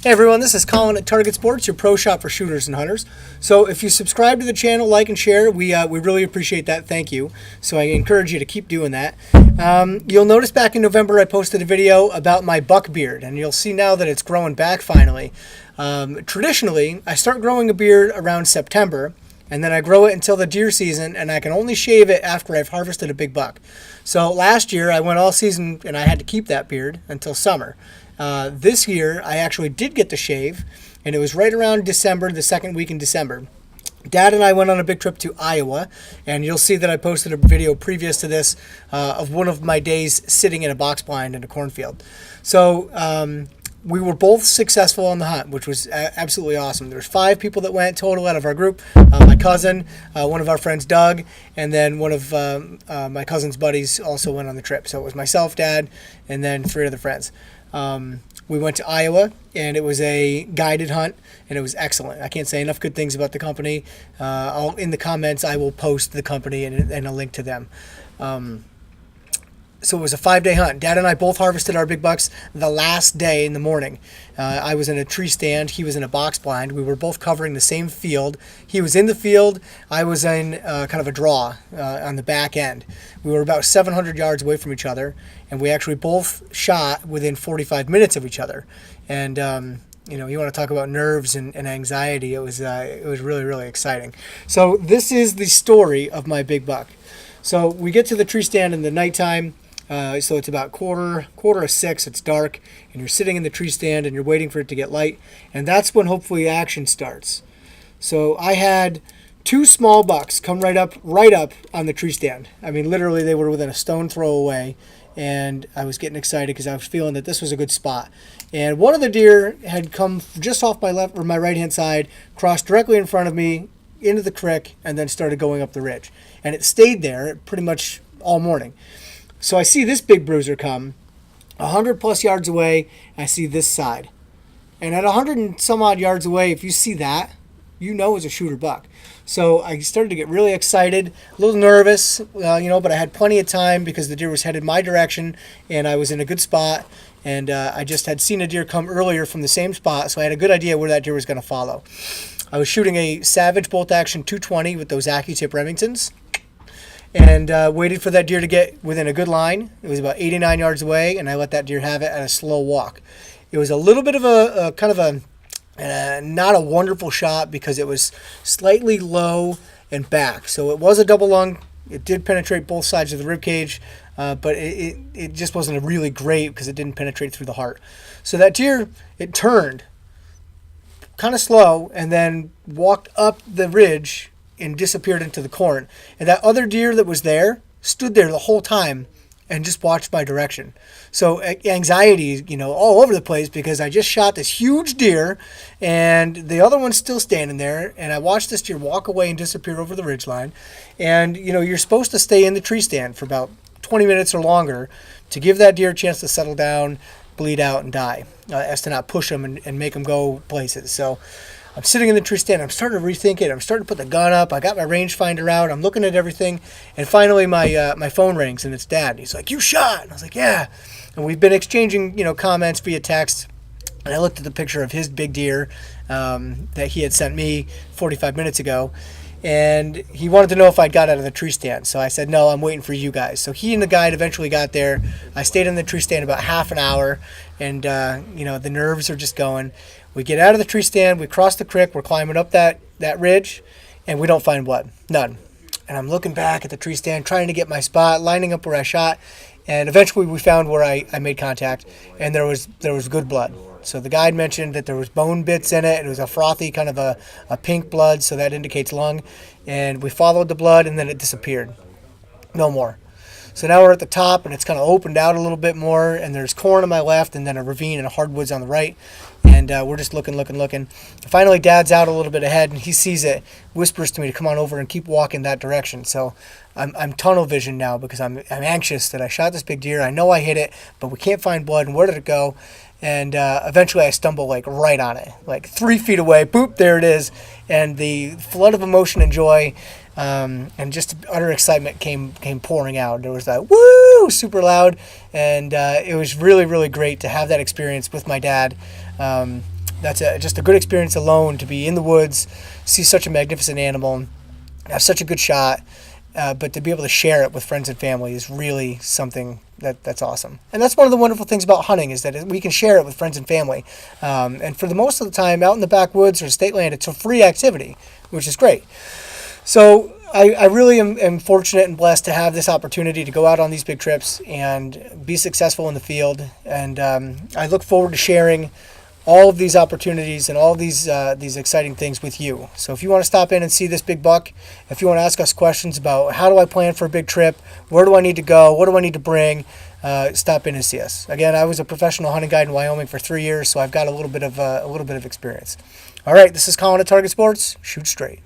Hey everyone, this is Colin at Target Sports, your pro shop for shooters and hunters. So if you subscribe to the channel, like and share, we really appreciate that. Thank you. So I encourage you to keep doing that. You'll notice back in November I posted a video about my buck beard, and you'll see now that it's growing back finally. Traditionally, I start growing a beard around September, and then I grow it until the deer season, and I can only shave it after I've harvested a big buck. So last year I went all season and I had to keep that beard until summer. This year, I actually did get to shave, and it was right around December, the second week in December. Dad and I went on a big trip to Iowa, and you'll see that I posted a video previous to this of one of my days sitting in a box blind in a cornfield. So we were both successful on the hunt, which was absolutely awesome. There was 5 people that went total out of our group. My cousin, one of our friends, Doug, and then one of my cousin's buddies also went on the trip. So it was myself, Dad, and then 3 other friends. We went to Iowa, and it was a guided hunt, and it was excellent. I can't say enough good things about the company. In the comments, I will post the company and a link to them. So it was a 5-day hunt. Dad and I both harvested our big bucks the last day in the morning. I was in a tree stand. He was in a box blind. We were both covering the same field. He was in the field. I was in kind of a draw on the back end. We were about 700 yards away from each other, and we actually both shot within 45 minutes of each other. And you want to talk about nerves and anxiety. It was really, really exciting. So this is the story of my big buck. So we get to the tree stand in the nighttime. So it's about quarter of 6. It's dark, and you're sitting in the tree stand, and you're waiting for it to get light, and that's when hopefully action starts. So I had 2 small bucks come right up on the tree stand. I mean, literally, they were within a stone throw away, and I was getting excited because I was feeling that this was a good spot. And one of the deer had come just off my left or my right-hand side, crossed directly in front of me into the creek, and then started going up the ridge. And it stayed there pretty much all morning. So I see this big bruiser come 100 plus yards away. I see this side. And at 100 and some odd yards away, if you see that, you know it's a shooter buck. So I started to get really excited, a little nervous, but I had plenty of time because the deer was headed my direction and I was in a good spot. And I just had seen a deer come earlier from the same spot, so I had a good idea where that deer was going to follow. I was shooting a Savage bolt action 220 with those AccuTip Remingtons, and waited for that deer to get within a good line. It was about 89 yards away, and I let that deer have it at a slow walk. It was a little bit of a kind of a not a wonderful shot because it was slightly low and back. So it was a double lung. It did penetrate both sides of the rib cage, but it just wasn't really great because it didn't penetrate through the heart. So that deer, it turned kind of slow and then walked up the ridge and disappeared into the corn. And that other deer that was there stood there the whole time and just watched my direction. So anxiety, all over the place because I just shot this huge deer and the other one's still standing there. And I watched this deer walk away and disappear over the ridgeline. And, you're supposed to stay in the tree stand for about 20 minutes or longer to give that deer a chance to settle down, bleed out, and die, as to not push them and make them go places. So I'm sitting in the tree stand. I'm starting to rethink it. I'm starting to put the gun up. I got my rangefinder out. I'm looking at everything. And finally, my phone rings, and it's Dad. He's like, "You shot?" And I was like, "Yeah." And we've been exchanging, comments via text. And I looked at the picture of his big deer that he had sent me 45 minutes ago. And he wanted to know if I'd got out of the tree stand. So I said, "No, I'm waiting for you guys." So he and the guide eventually got there. I stayed in the tree stand about half an hour. And, the nerves are just going. We get out of the tree stand, we cross the creek, we're climbing up that ridge, and we don't find blood. None. And I'm looking back at the tree stand, trying to get my spot, lining up where I shot, and eventually we found where I made contact, and there was good blood. So the guide mentioned that there was bone bits in it. It was a frothy kind of a pink blood, so that indicates lung. And we followed the blood, and then it disappeared. No more. So now we're at the top, and it's kind of opened out a little bit more, and there's corn on my left, and then a ravine and hardwoods on the right. And we're just looking. Finally, Dad's out a little bit ahead, and he sees it, whispers to me to come on over and keep walking that direction. So I'm tunnel vision now because I'm anxious that I shot this big deer. I know I hit it, but we can't find blood, and where did it go? And eventually I stumble right on it, 3 feet away. Boop, there it is. And the flood of emotion and joy and just utter excitement came pouring out. There was that woo, super loud, and it was really, really great to have that experience with my dad. that's just a good experience alone to be in the woods, see such a magnificent animal, have such a good shot. But to be able to share it with friends and family is really something that's awesome. And that's one of the wonderful things about hunting, is that we can share it with friends and family. And for the most of the time, out in the backwoods or state land, it's a free activity, which is great. So I really am fortunate and blessed to have this opportunity to go out on these big trips and be successful in the field. And I look forward to sharing all of these opportunities and all these exciting things with you. So if you want to stop in and see this big buck, if you want to ask us questions about how do I plan for a big trip, where do I need to go, what do I need to bring, stop in and see us. Again, I was a professional hunting guide in Wyoming for 3 years, so I've got a little bit of experience. All right, this is Colin at Target Sports. Shoot straight.